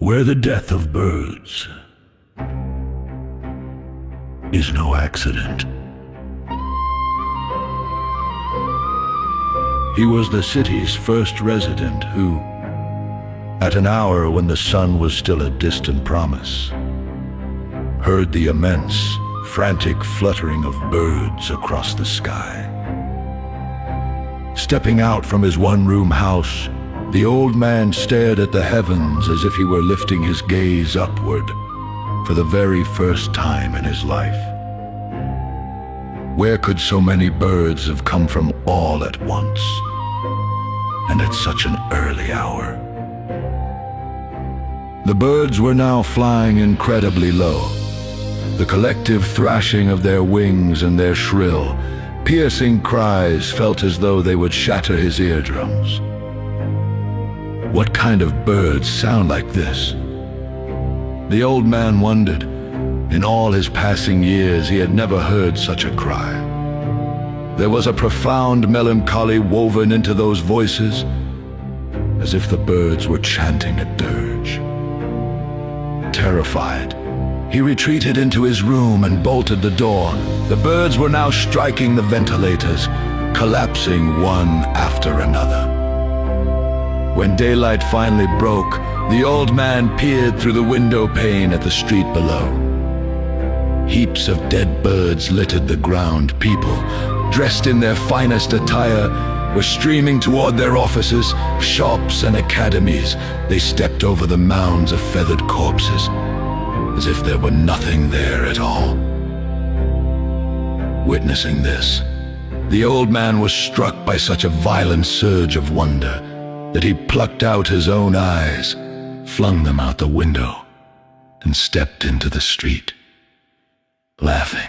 where the death of birds is no accident. He was the city's first resident who, at an hour when the sun was still a distant promise, heard the immense, frantic fluttering of birds across the sky. Stepping out from his one-room house, the old man stared at the heavens as if he were lifting his gaze upward for the very first time in his life. Where could so many birds have come from all at once, and at such an early hour? The birds were now flying incredibly low, the collective thrashing of their wings and their shrill, piercing cries felt as though they would shatter his eardrums. What kind of birds sound like this? The old man wondered. In all his passing years, he had never heard such a cry. There was a profound melancholy woven into those voices, as if the birds were chanting a dirge. Terrified, he retreated into his room and bolted the door. The birds were now striking the ventilators, collapsing one after another. When daylight finally broke, the old man peered through the window pane at the street below. Heaps of dead birds littered the ground. People, dressed in their finest attire, were streaming toward their offices, shops, and academies. They stepped over the mounds of feathered corpses, as if there were nothing there at all. Witnessing this, the old man was struck by such a violent surge of wonder that he plucked out his own eyes, flung them out the window, and stepped into the street, laughing.